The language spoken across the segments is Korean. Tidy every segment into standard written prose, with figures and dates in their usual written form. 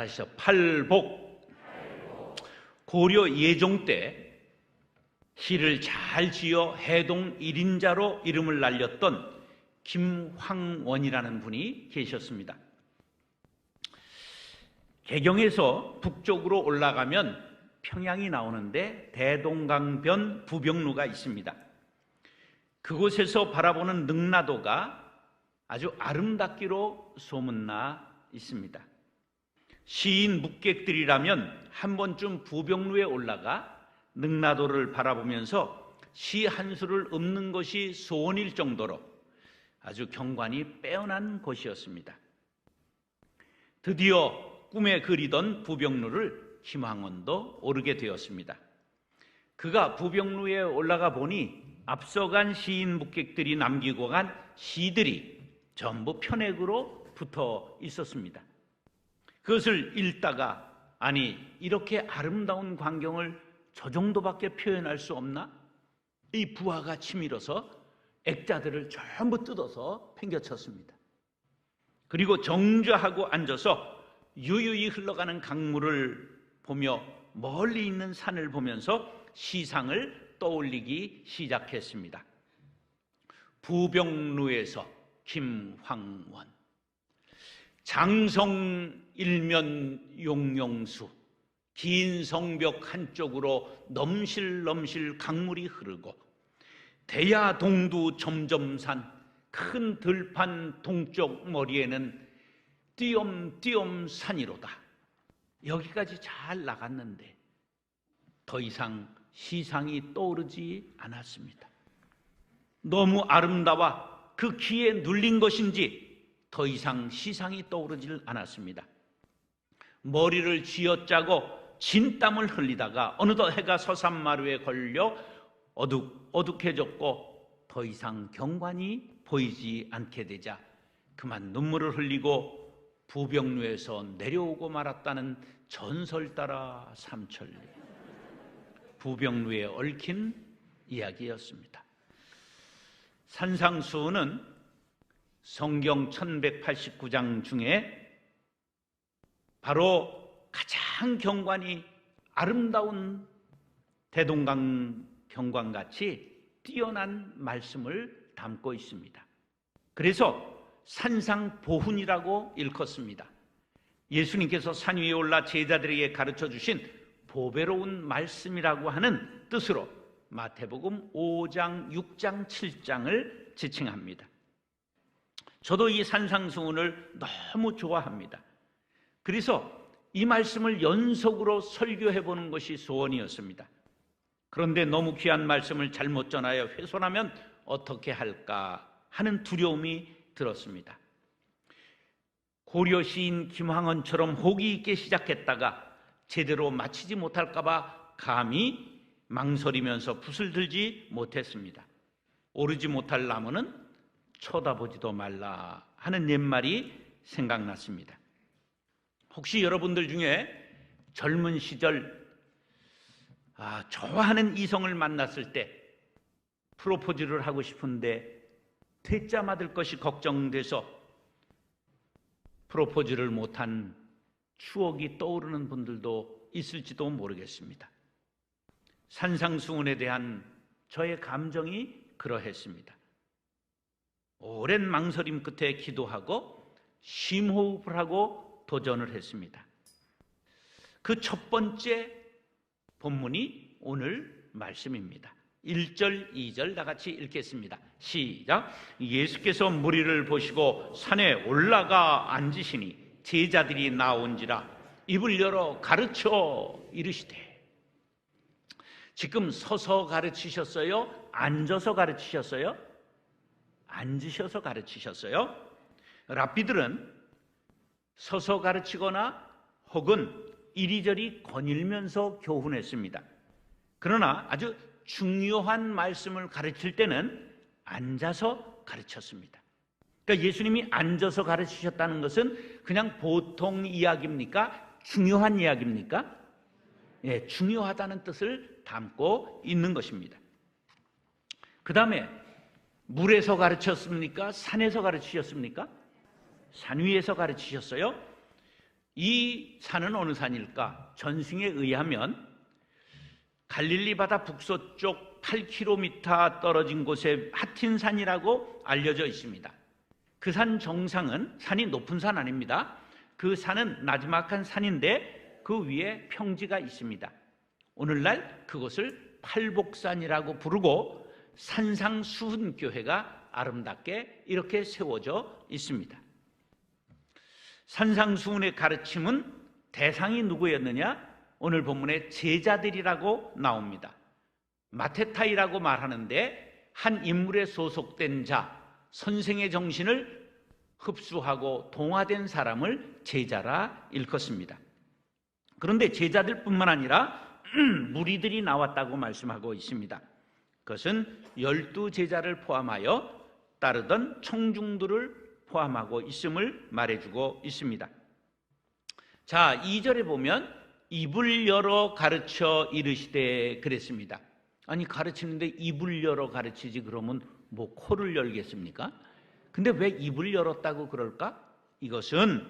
따라하시죠. 팔복. 고려 예종 때 시를 잘 지어 해동 1인자로 이름을 날렸던 김황원이라는 분이 계셨습니다. 개경에서 북쪽으로 올라가면 평양이 나오는데 대동강변 부병루가 있습니다. 그곳에서 바라보는 능라도가 아주 아름답기로 소문나 있습니다. 시인 묵객들이라면 한 번쯤 부병루에 올라가 능라도를 바라보면서 시 한 수를 읊는 것이 소원일 정도로 아주 경관이 빼어난 곳이었습니다. 드디어 꿈에 그리던 부병루를 김황원도 오르게 되었습니다. 그가 부병루에 올라가 보니 앞서간 시인 묵객들이 남기고 간 시들이 전부 편액으로 붙어 있었습니다. 그것을 읽다가 아니 이렇게 아름다운 광경을 저 정도밖에 표현할 수 없나? 이 부하가 치밀어서 액자들을 전부 뜯어서 팽겨쳤습니다. 그리고 정좌하고 앉아서 유유히 흘러가는 강물을 보며 멀리 있는 산을 보면서 시상을 떠올리기 시작했습니다. 부병루에서 김황원, 장성 일면 용용수, 긴 성벽 한쪽으로 넘실넘실 강물이 흐르고 대야동두 점점산 큰 들판 동쪽 머리에는 띄엄띄엄 산이로다. 여기까지 잘 나갔는데 더 이상 시상이 떠오르지 않았습니다. 너무 아름다워 그 기에 눌린 것인지 더 이상 시상이 떠오르질 않았습니다. 머리를 쥐어짜고 진땀을 흘리다가 어느덧 해가 서산마루에 걸려 어둑해졌고 더 이상 경관이 보이지 않게 되자 그만 눈물을 흘리고 부병루에서 내려오고 말았다는 전설 따라 삼천리. 부병루에 얽힌 이야기였습니다. 산상수훈은 성경 1189장 중에 바로 가장 경관이 아름다운 대동강 경관같이 뛰어난 말씀을 담고 있습니다. 그래서 산상보훈이라고 일컫습니다. 예수님께서 산 위에 올라 제자들에게 가르쳐 주신 보배로운 말씀이라고 하는 뜻으로 마태복음 5장, 6장, 7장을 지칭합니다. 저도 이 산상수훈을 너무 좋아합니다. 그래서 이 말씀을 연속으로 설교해 보는 것이 소원이었습니다. 그런데 너무 귀한 말씀을 잘못 전하여 훼손하면 어떻게 할까 하는 두려움이 들었습니다. 고려 시인 김황원처럼 호기 있게 시작했다가 제대로 마치지 못할까 봐 감히 망설이면서 붓을 들지 못했습니다. 오르지 못할 나무는 쳐다보지도 말라 하는 옛말이 생각났습니다. 혹시 여러분들 중에 젊은 시절 좋아하는 이성을 만났을 때 프로포즈를 하고 싶은데 퇴짜 맞을 것이 걱정돼서 프로포즈를 못한 추억이 떠오르는 분들도 있을지도 모르겠습니다. 산상수훈에 대한 저의 감정이 그러했습니다. 오랜 망설임 끝에 기도하고 심호흡을 하고 도전을 했습니다. 그 첫 번째 본문이 오늘 말씀입니다. 1절, 2절 다 같이 읽겠습니다. 시작. 예수께서 무리를 보시고 산에 올라가 앉으시니 제자들이 나온지라 입을 열어 가르쳐 이르시되. 지금 서서 가르치셨어요? 앉아서 가르치셨어요? 앉으셔서 가르치셨어요? 랍비들은 서서 가르치거나 혹은 이리저리 거닐면서 교훈했습니다. 그러나 아주 중요한 말씀을 가르칠 때는 앉아서 가르쳤습니다. 그러니까 예수님이 앉아서 가르치셨다는 것은 그냥 보통 이야기입니까? 중요한 이야기입니까? 예, 중요하다는 뜻을 담고 있는 것입니다. 그 다음에 물에서 가르쳤습니까? 산에서 가르치셨습니까? 산 위에서 가르치셨어요? 이 산은 어느 산일까? 전승에 의하면 갈릴리 바다 북서쪽 8km 떨어진 곳에 하틴산이라고 알려져 있습니다. 그 산 정상은, 산이 높은 산 아닙니다. 그 산은 나지막한 산인데 그 위에 평지가 있습니다. 오늘날 그것을 팔복산이라고 부르고 산상수훈교회가 아름답게 이렇게 세워져 있습니다. 산상수훈의 가르침은 대상이 누구였느냐? 오늘 본문에 제자들이라고 나옵니다. 마테타이라고 말하는데 한 인물에 소속된 자, 선생의 정신을 흡수하고 동화된 사람을 제자라 일컫습니다. 그런데 제자들뿐만 아니라 무리들이 나왔다고 말씀하고 있습니다. 그것은 12제자를 포함하여 따르던 청중들을 포함하고 있음을 말해주고 있습니다. 자, 2절에 보면 입을 열어 가르쳐 이르시되 그랬습니다. 아니, 가르치는데 입을 열어 가르치지 그러면 뭐 코를 열겠습니까? 근데 왜 입을 열었다고 그럴까? 이것은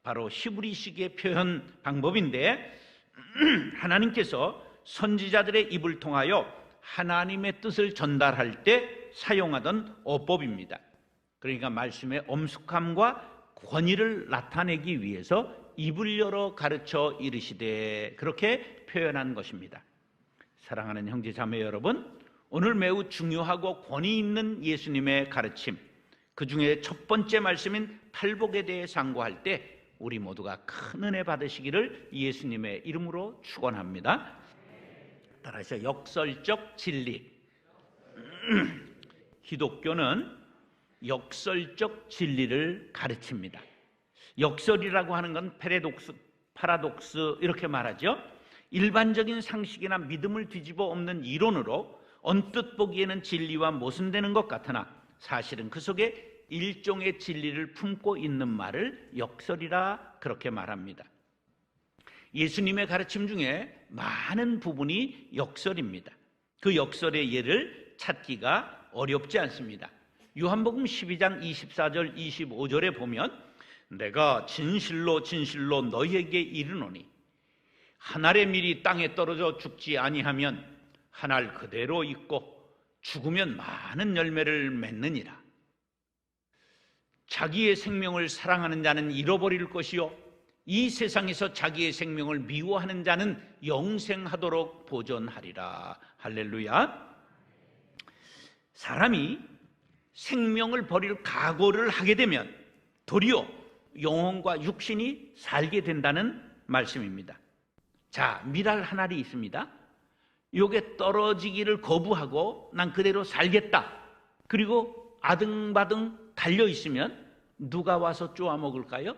바로 히브리식의 표현 방법인데 하나님께서 선지자들의 입을 통하여 하나님의 뜻을 전달할 때 사용하던 어법입니다. 그러니까 말씀의 엄숙함과 권위를 나타내기 위해서 입을 열어 가르쳐 이르시되 그렇게 표현한 것입니다. 사랑하는 형제 자매 여러분, 오늘 매우 중요하고 권위 있는 예수님의 가르침, 그 중에 첫 번째 말씀인 팔복에 대해 상고할 때 우리 모두가 큰 은혜 받으시기를 예수님의 이름으로 축원합니다. 따라서 역설적 진리. 기독교는 역설적 진리를 가르칩니다. 역설이라고 하는 건 파라독스 이렇게 말하죠. 일반적인 상식이나 믿음을 뒤집어 엎는 이론으로 언뜻 보기에는 진리와 모순되는 것 같으나 사실은 그 속에 일종의 진리를 품고 있는 말을 역설이라 그렇게 말합니다. 예수님의 가르침 중에 많은 부분이 역설입니다. 그 역설의 예를 찾기가 어렵지 않습니다. 요한복음 12장 24절 25절에 보면 내가 진실로 진실로 너희에게 이르노니 한 알의 밀이 땅에 떨어져 죽지 아니하면 한 알 그대로 있고 죽으면 많은 열매를 맺느니라. 자기의 생명을 사랑하는 자는 잃어버릴 것이요 이 세상에서 자기의 생명을 미워하는 자는 영생하도록 보존하리라. 할렐루야. 사람이 생명을 버릴 각오를 하게 되면 도리어 영혼과 육신이 살게 된다는 말씀입니다. 자, 밀알 한 알이 있습니다. 요게 떨어지기를 거부하고 난 그대로 살겠다. 그리고 아등바등 달려 있으면 누가 와서 쪼아 먹을까요?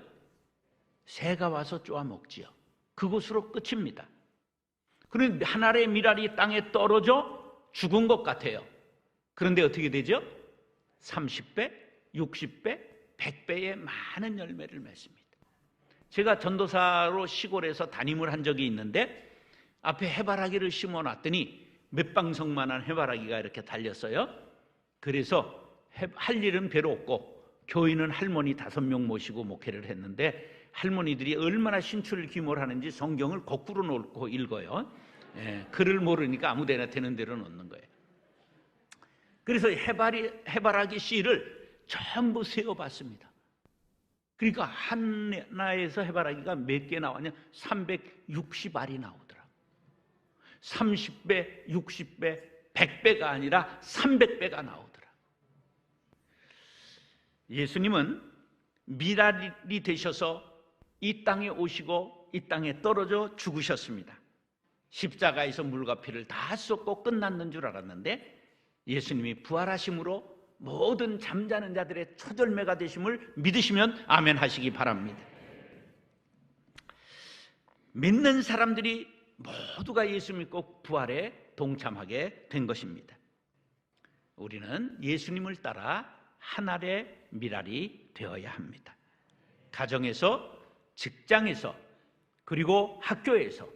새가 와서 쪼아 먹지요. 그것으로 끝입니다. 그런데 한 알의 밀알이 땅에 떨어져 죽은 것 같아요. 그런데 어떻게 되죠? 30배, 60배, 100배의 많은 열매를 맺습니다. 제가 전도사로 시골에서 담임을 한 적이 있는데 앞에 해바라기를 심어놨더니 몇 방석만한 해바라기가 이렇게 달렸어요. 그래서 할 일은 별로 없고 교인은 할머니 5명 모시고 목회를 했는데 할머니들이 얼마나 신출을 기몰하는지 성경을 거꾸로 놓고 읽어요. 글을 모르니까 아무데나 되는 대로 놓는 거예요. 그래서 해바라기 씨를 전부 세어봤습니다. 그러니까 하나에서 해바라기가 몇 개 나왔냐? 360알이 나오더라고요. 30배, 60배, 100배가 아니라 300배가 나오더라. 예수님은 밀알이 되셔서 이 땅에 오시고 이 땅에 떨어져 죽으셨습니다. 십자가에서 물과 피를 다 쏟고 끝났는 줄 알았는데 예수님이 부활하심으로 모든 잠자는 자들의 초절매가 되심을 믿으시면 아멘 하시기 바랍니다. 믿는 사람들이 모두가 예수 믿고 부활에 동참하게 된 것입니다. 우리는 예수님을 따라 한 알의 밀알이 되어야 합니다. 가정에서, 직장에서, 그리고 학교에서,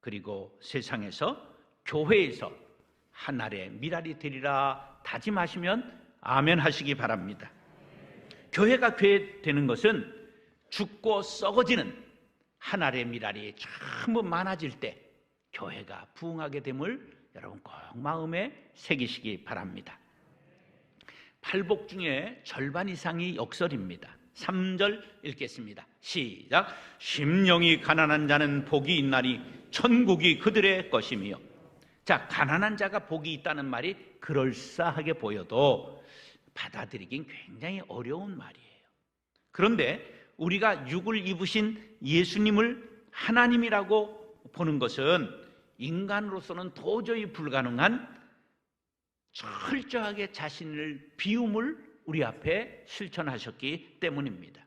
그리고 세상에서, 교회에서 한 알의 밀알이 되리라 다짐하시면 아멘 하시기 바랍니다. 교회가 되는 것은 죽고 썩어지는 한 알의 밀알이 전부 많아질 때 교회가 부흥하게 됨을 여러분 꼭 마음에 새기시기 바랍니다. 팔복 중에 절반 이상이 역설입니다. 3절 읽겠습니다. 시작. 심령이 가난한 자는 복이 있나니 천국이 그들의 것이며. 자, 가난한 자가 복이 있다는 말이 그럴싸하게 보여도 받아들이긴 굉장히 어려운 말이에요. 그런데 우리가 육을 입으신 예수님을 하나님이라고 보는 것은 인간으로서는 도저히 불가능한 철저하게 자신을 비움을 우리 앞에 실천하셨기 때문입니다.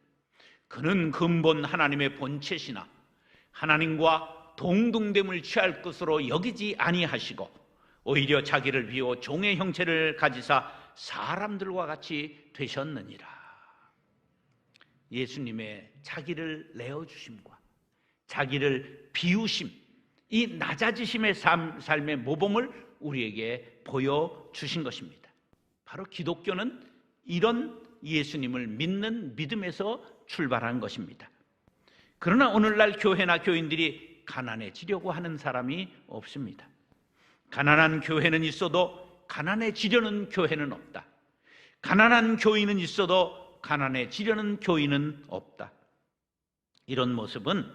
그는 근본 하나님의 본체시나 하나님과 동등됨을 취할 것으로 여기지 아니하시고 오히려 자기를 비워 종의 형체를 가지사 사람들과 같이 되셨느니라. 예수님의 자기를 내어주심과 자기를 비우심, 이 낮아지심의 삶의 모범을 우리에게 보여주신 것입니다. 바로 기독교는 이런 예수님을 믿는 믿음에서 출발한 것입니다. 그러나 오늘날 교회나 교인들이 가난해지려고 하는 사람이 없습니다. 가난한 교회는 있어도 가난해지려는 교회는 없다. 가난한 교인은 있어도 가난해지려는 교인은 없다. 이런 모습은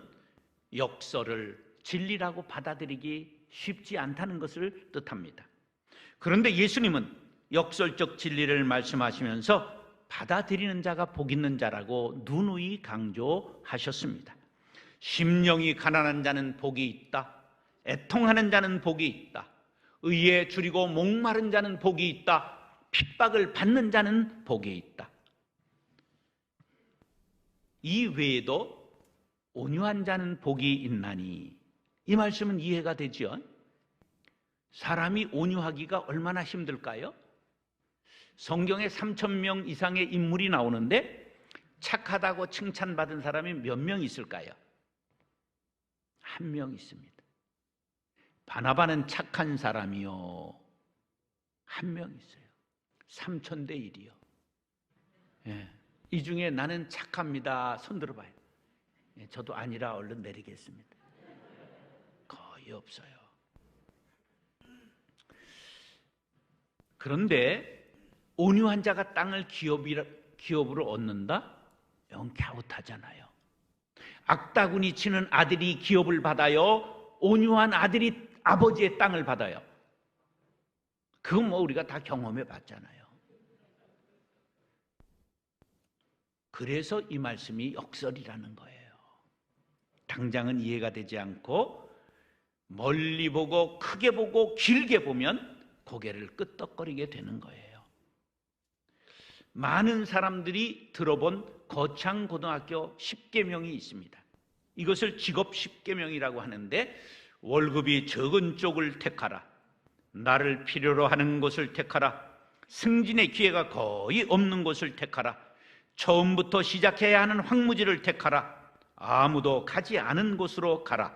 역설을 진리라고 받아들이기 쉽지 않다는 것을 뜻합니다. 그런데 예수님은 역설적 진리를 말씀하시면서 받아들이는 자가 복 있는 자라고 누누이 강조하셨습니다. 심령이 가난한 자는 복이 있다. 애통하는 자는 복이 있다. 의에 줄이고 목마른 자는 복이 있다. 핍박을 받는 자는 복이 있다. 이 외에도 온유한 자는 복이 있나니, 이 말씀은 이해가 되죠? 사람이 온유하기가 얼마나 힘들까요? 성경에 3,000명 이상의 인물이 나오는데 착하다고 칭찬받은 사람이 몇 명 있을까요? 한 명 있습니다. 바나바는 착한 사람이요, 한 명 있어요. 3,000대 1이요. 예. 이 중에 나는 착합니다, 손 들어봐요. 예, 저도 아니라 얼른 내리겠습니다. 거의 없어요. 그런데 온유한 자가 땅을 기업으로 얻는다? 이건 갸웃하잖아요. 악다구니 치는 아들이 기업을 받아요. 온유한 아들이 아버지의 땅을 받아요. 그건 뭐 우리가 다 경험해 봤잖아요. 그래서 이 말씀이 역설이라는 거예요. 당장은 이해가 되지 않고 멀리 보고 크게 보고 길게 보면 고개를 끄덕거리게 되는 거예요. 많은 사람들이 들어본 거창고등학교 10계명이 있습니다. 이것을 직업 10계명이라고 하는데, 월급이 적은 쪽을 택하라, 나를 필요로 하는 곳을 택하라, 승진의 기회가 거의 없는 곳을 택하라, 처음부터 시작해야 하는 황무지를 택하라, 아무도 가지 않은 곳으로 가라,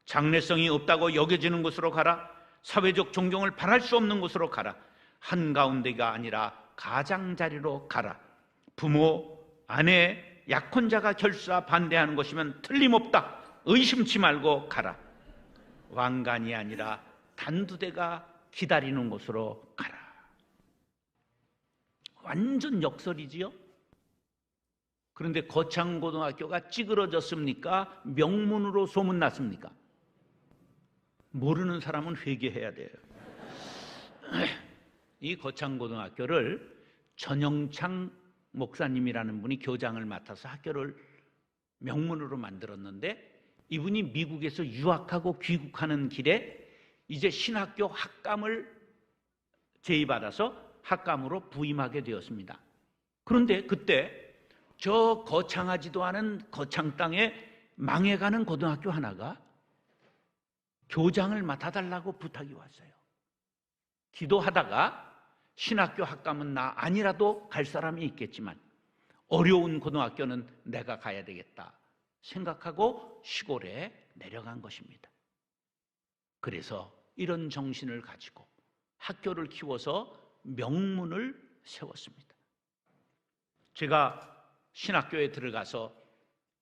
장래성이 없다고 여겨지는 곳으로 가라, 사회적 존경을 바랄 수 없는 곳으로 가라, 한가운데가 아니라 가장자리로 가라, 부모, 아내, 약혼자가 결사 반대하는 것이면 틀림없다, 의심치 말고 가라, 왕관이 아니라 단두대가 기다리는 곳으로 가라. 완전 역설이지요? 그런데 거창고등학교가 찌그러졌습니까? 명문으로 소문났습니까? 모르는 사람은 회개해야 돼요. 이 거창고등학교를 전영창 목사님이라는 분이 교장을 맡아서 학교를 명문으로 만들었는데, 이분이 미국에서 유학하고 귀국하는 길에 이제 신학교 학감을 제의받아서 학감으로 부임하게 되었습니다. 그런데 그때 저 거창하지도 않은 거창 땅에 망해가는 고등학교 하나가 교장을 맡아달라고 부탁이 왔어요. 기도하다가 신학교 학감은 나 아니라도 갈 사람이 있겠지만 어려운 고등학교는 내가 가야 되겠다 생각하고 시골에 내려간 것입니다. 그래서 이런 정신을 가지고 학교를 키워서 명문을 세웠습니다. 제가 신학교에 들어가서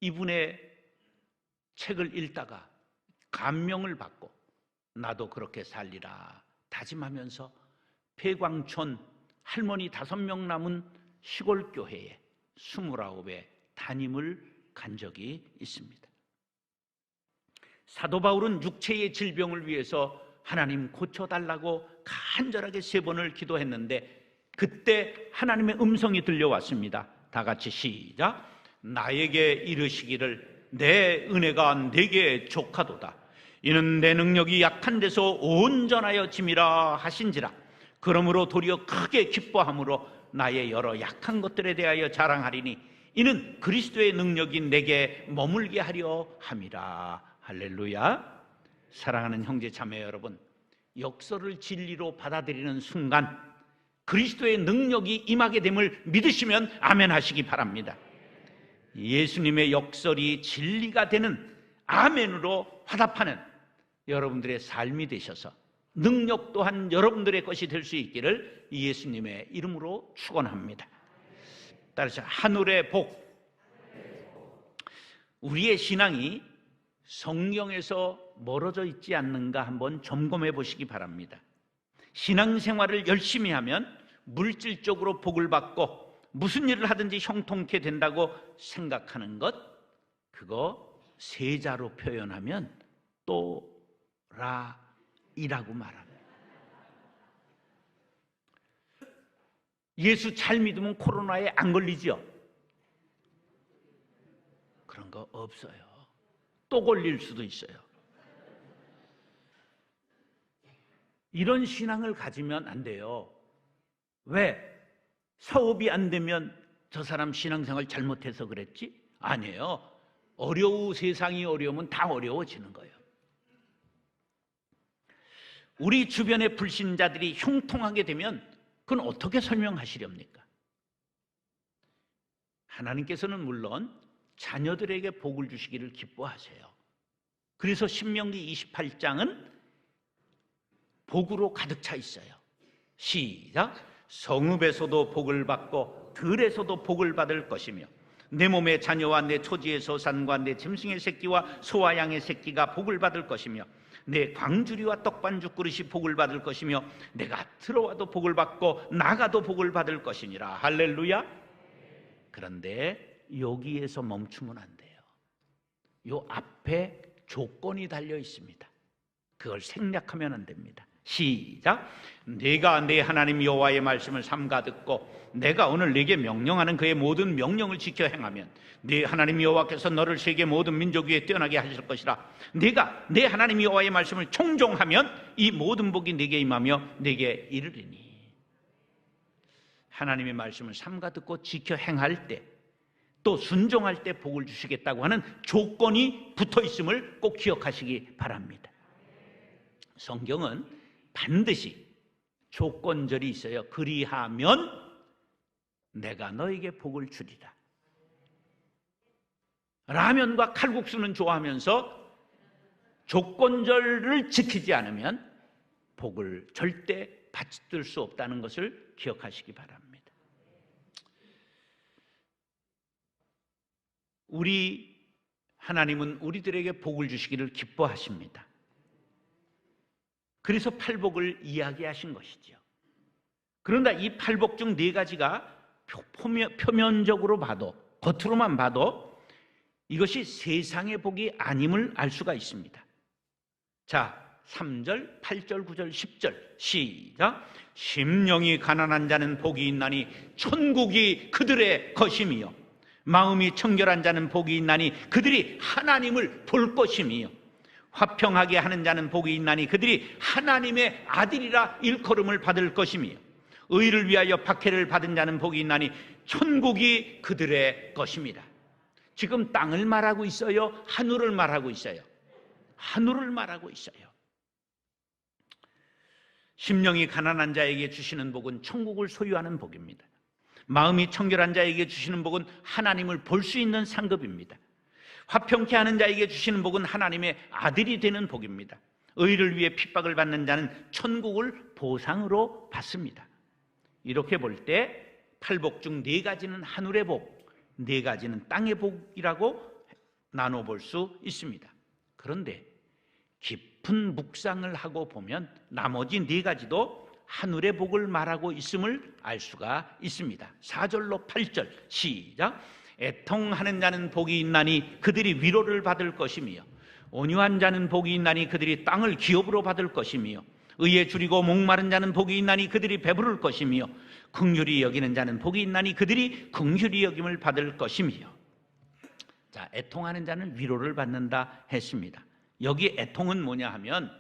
이분의 책을 읽다가 감명을 받고 나도 그렇게 살리라 다짐하면서 폐광촌 할머니 5명 남은 시골 교회에 29에 담임을 간 적이 있습니다. 사도 바울은 육체의 질병을 위해서 하나님 고쳐달라고 간절하게 3번을 기도했는데 그때 하나님의 음성이 들려왔습니다. 다 같이 시작. 나에게 이르시기를 내 은혜가 네게 족하도다. 이는 내 능력이 약한 데서 온전하여 짐이라 하신지라. 그러므로 도리어 크게 기뻐함으로 나의 여러 약한 것들에 대하여 자랑하리니 이는 그리스도의 능력이 내게 머물게 하려 함이라. 할렐루야. 사랑하는 형제 자매 여러분, 역설을 진리로 받아들이는 순간 그리스도의 능력이 임하게 됨을 믿으시면 아멘 하시기 바랍니다. 예수님의 역설이 진리가 되는 아멘으로 화답하는 여러분들의 삶이 되셔서 능력 또한 여러분들의 것이 될 수 있기를 예수님의 이름으로 축원합니다. 따라서 하늘의 복. 우리의 신앙이 성경에서 멀어져 있지 않는가 한번 점검해 보시기 바랍니다. 신앙생활을 열심히 하면 물질적으로 복을 받고 무슨 일을 하든지 형통케 된다고 생각하는 것, 그거 세자로 표현하면 또라이라고 말합니다. 예수 잘 믿으면 코로나에 안 걸리죠? 그런 거 없어요. 또 걸릴 수도 있어요. 이런 신앙을 가지면 안 돼요. 왜? 사업이 안 되면 저 사람 신앙생활 잘못해서 그랬지? 아니에요. 세상이 어려우면 다 어려워지는 거예요. 우리 주변의 불신자들이 형통하게 되면 그건 어떻게 설명하시렵니까? 하나님께서는 물론 자녀들에게 복을 주시기를 기뻐하세요. 그래서 신명기 28장은 복으로 가득 차 있어요. 시작. 성읍에서도 복을 받고 들에서도 복을 받을 것이며 내 몸의 자녀와 내 초지의 소산과 내 짐승의 새끼와 소와 양의 새끼가 복을 받을 것이며 내 광주리와 떡반죽 그릇이 복을 받을 것이며 내가 들어와도 복을 받고 나가도 복을 받을 것이니라. 할렐루야. 그런데 여기에서 멈추면 안 돼요. 요 앞에 조건이 달려 있습니다. 그걸 생략하면 안 됩니다. 시작. 네가 내 하나님 여호와의 말씀을 삼가 듣고 내가 오늘 네게 명령하는 그의 모든 명령을 지켜 행하면 네 하나님 여호와께서 너를 세계 모든 민족 위에 뛰어나게 하실 것이라. 네가 내 하나님 여호와의 말씀을 청종하면 이 모든 복이 네게 임하며 네게 이르리니. 하나님의 말씀을 삼가 듣고 지켜 행할 때 또 순종할 때 복을 주시겠다고 하는 조건이 붙어 있음을 꼭 기억하시기 바랍니다. 성경은 반드시 조건절이 있어요. 그리하면 내가 너에게 복을 주리라. 라면과 칼국수는 좋아하면서 조건절을 지키지 않으면 복을 절대 받을 수 없다는 것을 기억하시기 바랍니다. 우리 하나님은 우리들에게 복을 주시기를 기뻐하십니다. 그래서 팔복을 이야기하신 것이죠. 그런데 이 팔복 중 4가지가 표면적으로 봐도, 겉으로만 봐도 이것이 세상의 복이 아님을 알 수가 있습니다. 자, 3절, 8절, 9절, 10절 시작. 심령이 가난한 자는 복이 있나니 천국이 그들의 것임이요 마음이 청결한 자는 복이 있나니 그들이 하나님을 볼 것임이요 화평하게 하는 자는 복이 있나니 그들이 하나님의 아들이라 일컬음을 받을 것이며 의를 위하여 박해를 받은 자는 복이 있나니 천국이 그들의 것입니다. 지금 땅을 말하고 있어요? 하늘을 말하고 있어요? 하늘을 말하고 있어요. 심령이 가난한 자에게 주시는 복은 천국을 소유하는 복입니다. 마음이 청결한 자에게 주시는 복은 하나님을 볼 수 있는 상급입니다. 화평케 하는 자에게 주시는 복은 하나님의 아들이 되는 복입니다. 의를 위해 핍박을 받는 자는 천국을 보상으로 받습니다. 이렇게 볼 때 팔복 중 4가지는 하늘의 복, 4가지는 땅의 복이라고 나눠볼 수 있습니다. 그런데 깊은 묵상을 하고 보면 나머지 네 가지도 하늘의 복을 말하고 있음을 알 수가 있습니다. 4절로 8절 시작. 애통하는 자는 복이 있나니 그들이 위로를 받을 것이며 온유한 자는 복이 있나니 그들이 땅을 기업으로 받을 것이며 의에 줄이고 목마른 자는 복이 있나니 그들이 배부를 것이며 긍휼히 여기는 자는 복이 있나니 그들이 긍휼히 여김을 받을 것이며. 자, 애통하는 자는 위로를 받는다 했습니다. 여기 애통은 뭐냐 하면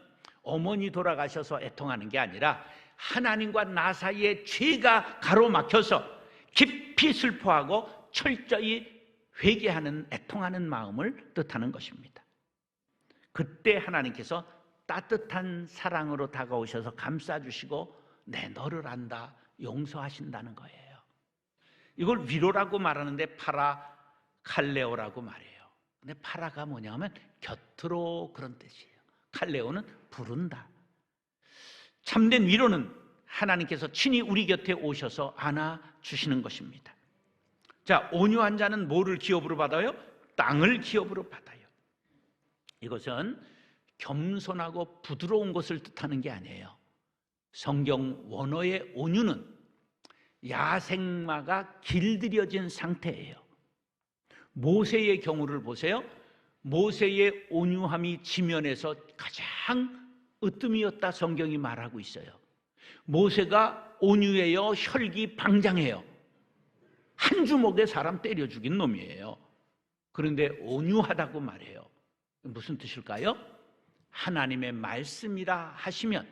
어머니 돌아가셔서 애통하는 게 아니라 하나님과 나 사이에 죄가 가로막혀서 깊이 슬퍼하고 철저히 회개하는 애통하는 마음을 뜻하는 것입니다. 그때 하나님께서 따뜻한 사랑으로 다가오셔서 감싸주시고 내 너를 안다 용서하신다는 거예요. 이걸 위로라고 말하는데 파라칼레오라고 말해요. 근데 파라가 뭐냐 하면 곁으로 그런 뜻이에요. 칼레오는 부른다. 참된 위로는 하나님께서 친히 우리 곁에 오셔서 안아주시는 것입니다. 자, 온유한 자는 뭐를 기업으로 받아요? 땅을 기업으로 받아요. 이것은 겸손하고 부드러운 것을 뜻하는 게 아니에요. 성경 원어의 온유는 야생마가 길들여진 상태예요. 모세의 경우를 보세요. 모세의 온유함이 지면에서 가장 으뜸이었다 성경이 말하고 있어요. 모세가 온유해요, 혈기방장해요. 한 주먹에 사람 때려 죽인 놈이에요. 그런데 온유하다고 말해요. 무슨 뜻일까요? 하나님의 말씀이라 하시면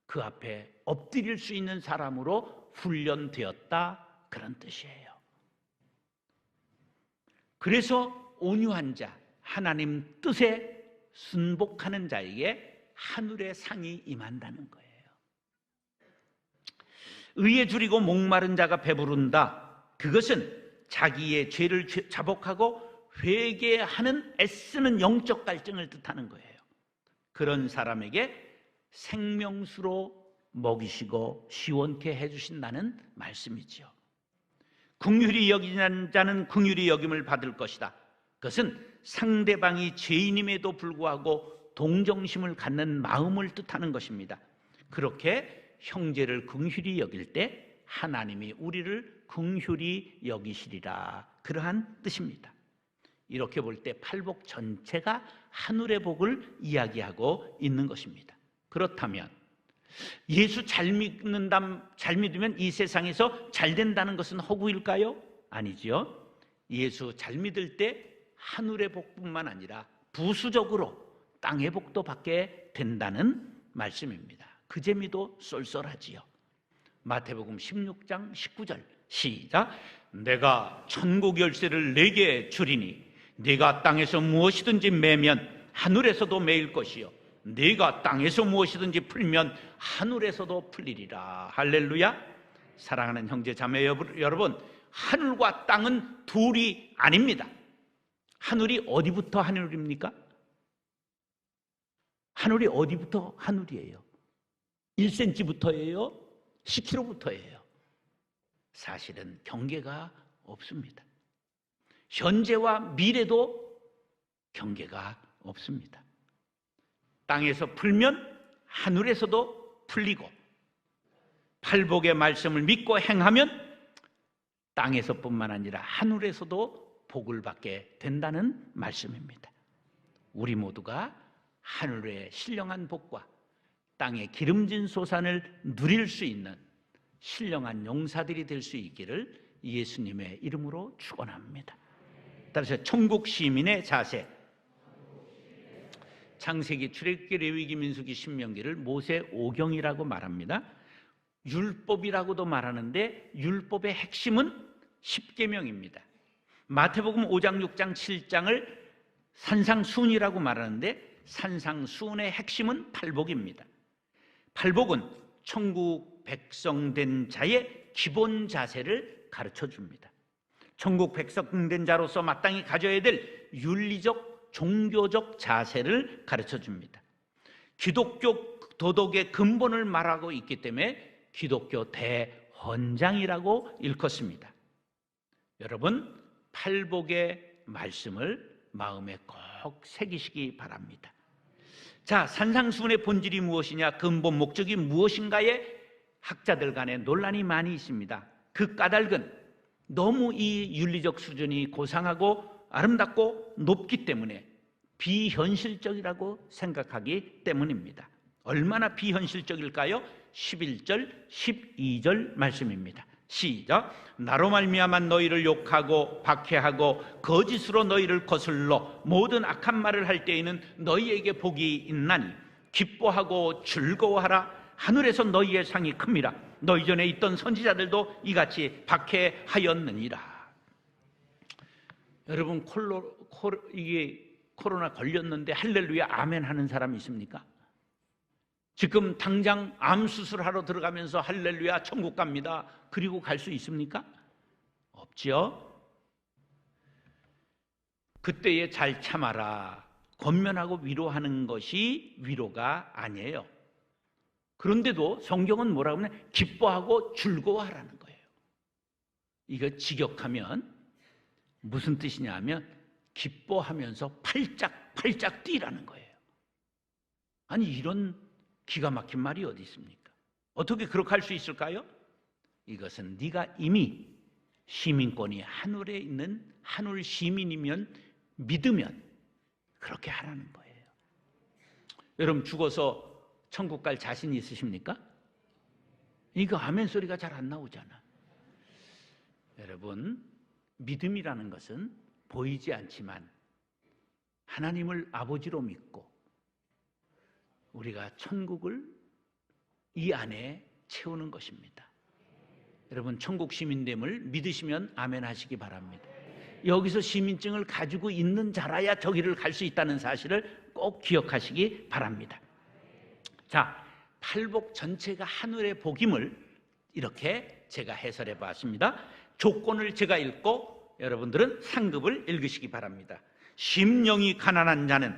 그 앞에 엎드릴 수 있는 사람으로 훈련되었다, 그런 뜻이에요. 그래서 온유한 자, 하나님 뜻에 순복하는 자에게 하늘의 상이 임한다는 거예요. 의에 줄이고 목마른 자가 배부른다. 그것은 자기의 죄를 자복하고 회개하는 애쓰는 영적 갈증을 뜻하는 거예요. 그런 사람에게 생명수로 먹이시고 시원케 해주신다는 말씀이지요. 긍휼히 여기는 자는 긍휼히 여김을 받을 것이다. 그것은 상대방이 죄인임에도 불구하고 동정심을 갖는 마음을 뜻하는 것입니다. 그렇게 형제를 긍휼히 여길 때 하나님이 우리를 긍휼히 여기시리라, 그러한 뜻입니다. 이렇게 볼 때 팔복 전체가 하늘의 복을 이야기하고 있는 것입니다. 그렇다면 예수 잘 믿으면 이 세상에서 잘 된다는 것은 허구일까요? 아니지요. 예수 잘 믿을 때 하늘의 복뿐만 아니라 부수적으로 땅의 복도 받게 된다는 말씀입니다. 그 재미도 쏠쏠하지요. 마태복음 16장 19절 시작. 내가 천국 열쇠를 네게 주리니 네가 땅에서 무엇이든지 매면 하늘에서도 매일 것이요 네가 땅에서 무엇이든지 풀면 하늘에서도 풀리리라. 할렐루야. 사랑하는 형제 자매 여러분, 하늘과 땅은 둘이 아닙니다. 하늘이 어디부터 하늘입니까? 하늘이 어디부터 하늘이에요? 1cm부터예요? 10km부터예요? 사실은 경계가 없습니다. 현재와 미래도 경계가 없습니다. 땅에서 풀면 하늘에서도 풀리고, 팔복의 말씀을 믿고 행하면 땅에서뿐만 아니라 하늘에서도 복을 받게 된다는 말씀입니다. 우리 모두가 하늘의 신령한 복과 땅의 기름진 소산을 누릴 수 있는 신령한 용사들이 될 수 있기를 예수님의 이름으로 축원합니다. 따라서 천국 시민의 자세, 창세기, 출애굽기, 레위기, 민수기, 신명기를 모세 오경이라고 말합니다. 율법이라고도 말하는데 율법의 핵심은 십계명입니다. 마태복음 5장, 6장, 7장을 산상수훈이라고 말하는데 산상수훈의 핵심은 팔복입니다. 팔복은 천국 백성된 자의 기본 자세를 가르쳐줍니다. 천국 백성된 자로서 마땅히 가져야 될 윤리적, 종교적 자세를 가르쳐줍니다. 기독교 도덕의 근본을 말하고 있기 때문에 기독교 대헌장이라고 일컫습니다. 여러분, 팔복의 말씀을 마음에 꼭 새기시기 바랍니다. 자, 산상수훈의 본질이 무엇이냐, 근본 목적이 무엇인가에 학자들 간에 논란이 많이 있습니다. 그 까닭은 너무 이 윤리적 수준이 고상하고 아름답고 높기 때문에 비현실적이라고 생각하기 때문입니다. 얼마나 비현실적일까요? 11절, 12절 말씀입니다. 시작. 나로 말미암아 너희를 욕하고 박해하고 거짓으로 너희를 거슬러 모든 악한 말을 할 때에는 너희에게 복이 있나니 기뻐하고 즐거워하라. 하늘에서 너희의 상이 큽니다. 너희 전에 있던 선지자들도 이같이 박해하였느니라. 여러분, 이게 코로나 걸렸는데 할렐루야 아멘 하는 사람 있습니까? 지금 당장 암 수술하러 들어가면서 할렐루야 천국 갑니다. 그리고 갈 수 있습니까? 없지요. 그때에 잘 참아라. 권면하고 위로하는 것이 위로가 아니에요. 그런데도 성경은 뭐라고 하면 기뻐하고 즐거워하라는 거예요. 이거 직역하면 무슨 뜻이냐 하면 기뻐하면서 팔짝팔짝 뛰라는 거예요. 아니, 이런 기가 막힌 말이 어디 있습니까? 어떻게 그렇게 할 수 있을까요? 이것은 네가 이미 시민권이 하늘에 있는 하늘 시민이면 믿으면 그렇게 하라는 거예요. 여러분, 죽어서 천국 갈 자신 있으십니까? 이거 아멘 소리가 잘 안 나오잖아. 여러분, 믿음이라는 것은 보이지 않지만 하나님을 아버지로 믿고 우리가 천국을 이 안에 채우는 것입니다. 여러분, 천국 시민됨을 믿으시면 아멘 하시기 바랍니다. 여기서 시민증을 가지고 있는 자라야 저기를 갈 수 있다는 사실을 꼭 기억하시기 바랍니다. 자, 팔복 전체가 하늘의 복임을 이렇게 제가 해설해 봤습니다. 조건을 제가 읽고 여러분들은 상급을 읽으시기 바랍니다. 심령이 가난한 자는,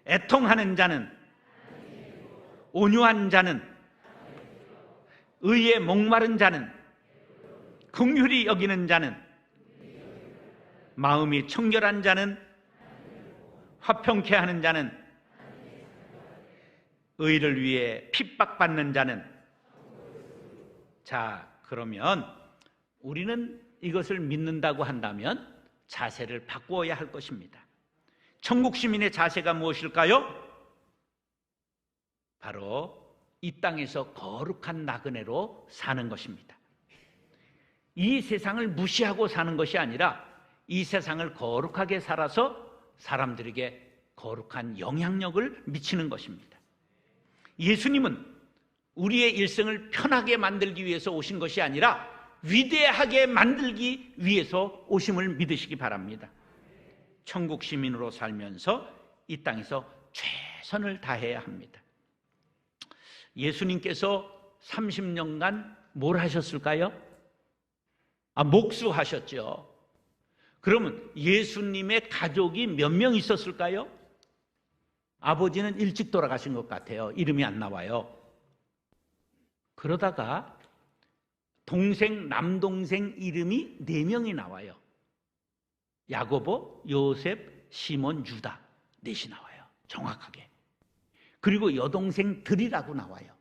애통하는 자는, 온유한 자는, 의에 목마른 자는, 긍휼히 여기는 자는, 마음이 청결한 자는, 화평케 하는 자는, 의를 위해 핍박받는 자는. 자, 그러면 우리는 이것을 믿는다고 한다면 자세를 바꾸어야 할 것입니다. 천국 시민의 자세가 무엇일까요? 바로 이 땅에서 거룩한 나그네로 사는 것입니다. 이 세상을 무시하고 사는 것이 아니라 이 세상을 거룩하게 살아서 사람들에게 거룩한 영향력을 미치는 것입니다. 예수님은 우리의 일생을 편하게 만들기 위해서 오신 것이 아니라 위대하게 만들기 위해서 오심을 믿으시기 바랍니다. 천국 시민으로 살면서 이 땅에서 최선을 다해야 합니다. 예수님께서 30년간 뭘 하셨을까요? 목수하셨죠. 그러면 예수님의 가족이 몇 명 있었을까요? 아버지는 일찍 돌아가신 것 같아요. 이름이 안 나와요. 그러다가 동생, 남동생 이름이 4명이 나와요. 야고보, 요셉, 시몬, 유다. 4이 나와요. 정확하게. 그리고 여동생들이라고 나와요.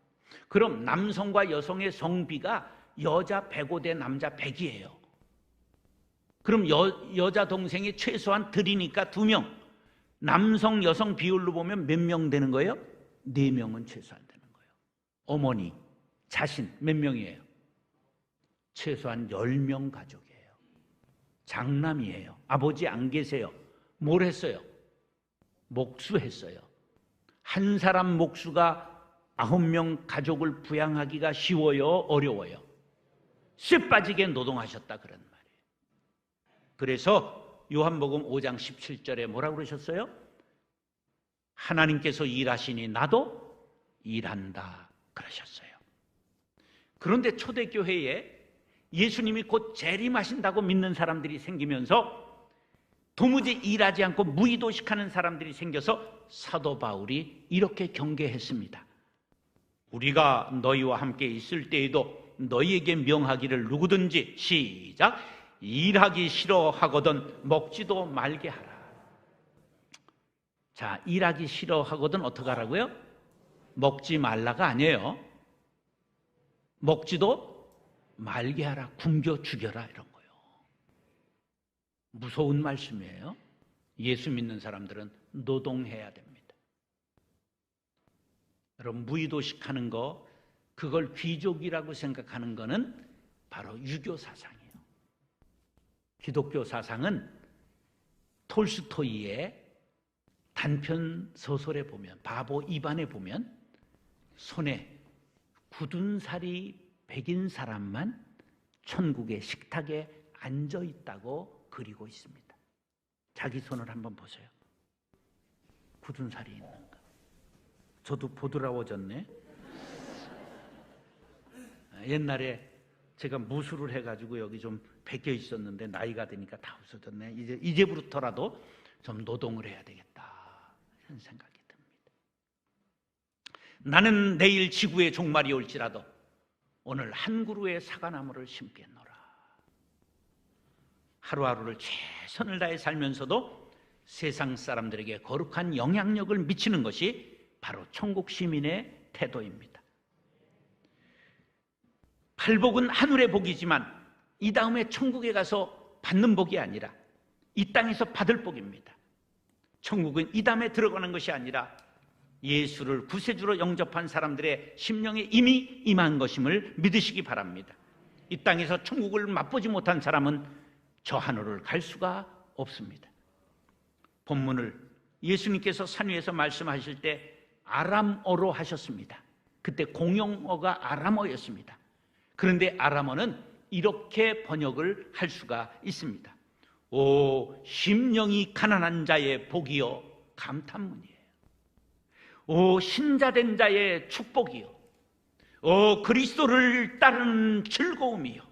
그럼 남성과 여성의 성비가 여자 105대 남자 100이에요. 그럼 여자 동생이 최소한 들이니까 2명. 남성, 여성 비율로 보면 몇 명 되는 거예요? 4명은 최소한 되는 거예요. 어머니, 자신 몇 명이에요? 최소한 10명 가족이에요. 장남이에요. 아버지 안 계세요. 뭘 했어요? 목수했어요. 한 사람 목수가 9명 가족을 부양하기가 쉬워요? 어려워요? 쇠 빠지게 노동하셨다 그런 말이에요. 그래서 요한복음 5장 17절에 뭐라고 그러셨어요? 하나님께서 일하시니 나도 일한다 그러셨어요. 그런데 초대교회에 예수님이 곧 재림하신다고 믿는 사람들이 생기면서 도무지 일하지 않고 무의도식하는 사람들이 생겨서 사도 바울이 이렇게 경계했습니다. 우리가 너희와 함께 있을 때에도 너희에게 명하기를 누구든지 시작 일하기 싫어하거든 먹지도 말게 하라. 자, 일하기 싫어하거든 어떻게 하라고요? 먹지 말라가 아니에요. 먹지도 말게 하라. 굶겨 죽여라, 이런 거예요. 무서운 말씀이에요. 예수 믿는 사람들은 노동해야 됩니다. 여러분, 무의도식 하는 거, 그걸 귀족이라고 생각하는 거는 바로 유교 사상이에요. 기독교 사상은 톨스토이의 단편 소설에 보면, 바보 이반에 보면 손에 굳은 살이 배긴 사람만 천국의 식탁에 앉아 있다고 그리고 있습니다. 자기 손을 한번 보세요. 굳은 살이 있는가? 저도 보드라워졌네. 옛날에 제가 무술을 해가지고 여기 좀 베껴 있었는데 나이가 드니까 다 없어졌네. 이제부터라도 좀 노동을 해야 되겠다, 이런 생각이 듭니다. 나는 내일 지구의 종말이 올지라도 오늘 한 그루의 사과나무를 심겠노라. 하루하루를 최선을 다해 살면서도 세상 사람들에게 거룩한 영향력을 미치는 것이 바로 천국 시민의 태도입니다. 팔복은 하늘의 복이지만 이 다음에 천국에 가서 받는 복이 아니라 이 땅에서 받을 복입니다. 천국은 이 다음에 들어가는 것이 아니라 예수를 구세주로 영접한 사람들의 심령에 이미 임한 것임을 믿으시기 바랍니다. 이 땅에서 천국을 맛보지 못한 사람은 저 하늘을 갈 수가 없습니다. 본문을 예수님께서 산 위에서 말씀하실 때 아람어로 하셨습니다. 그때 공용어가 아람어였습니다. 그런데 아람어는 이렇게 번역을 할 수가 있습니다. 오 심령이 가난한 자의 복이요, 감탄문이에요. 오 신자된 자의 축복이요, 오 그리스도를 따르는 즐거움이요,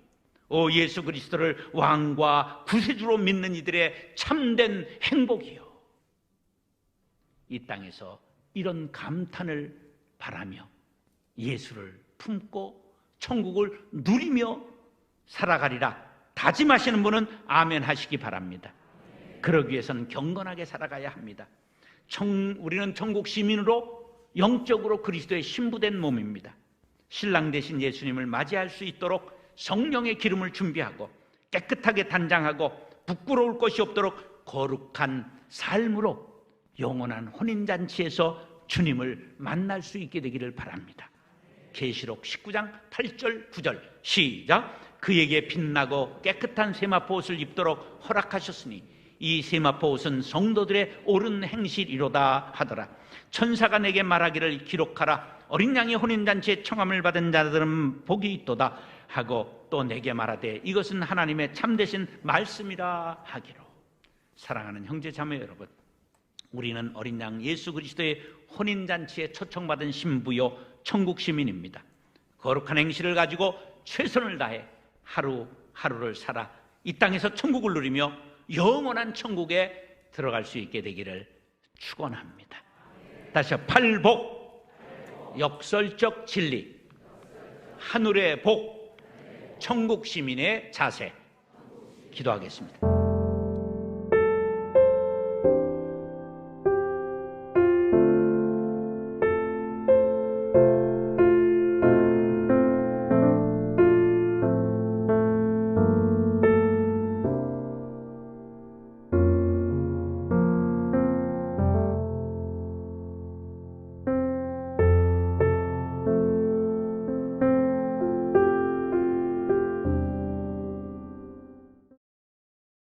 오 예수 그리스도를 왕과 구세주로 믿는 이들의 참된 행복이요. 이 땅에서 이런 감탄을 바라며 예수를 품고 천국을 누리며 살아가리라 다짐하시는 분은 아멘 하시기 바랍니다. 그러기 위해서는 경건하게 살아가야 합니다. 우리는 천국 시민으로 영적으로 그리스도의 신부된 몸입니다. 신랑 되신 예수님을 맞이할 수 있도록 성령의 기름을 준비하고 깨끗하게 단장하고 부끄러울 것이 없도록 거룩한 삶으로 영원한 혼인잔치에서 주님을 만날 수 있게 되기를 바랍니다. 계시록 19장 8절 9절 시작. 그에게 빛나고 깨끗한 세마포 옷을 입도록 허락하셨으니 이 세마포 옷은 성도들의 옳은 행실이로다 하더라. 천사가 내게 말하기를 기록하라. 어린 양의 혼인잔치에 청함을 받은 자들은 복이 있도다 하고 또 내게 말하되 이것은 하나님의 참되신 말씀이라 하기로. 사랑하는 형제 자매 여러분, 우리는 어린 양 예수 그리스도의 혼인잔치에 초청받은 신부요 천국 시민입니다. 거룩한 행실을 가지고 최선을 다해 하루하루를 살아 이 땅에서 천국을 누리며 영원한 천국에 들어갈 수 있게 되기를 축원합니다. 다시 팔복, 역설적 진리, 하늘의 복, 천국 시민의 자세. 기도하겠습니다.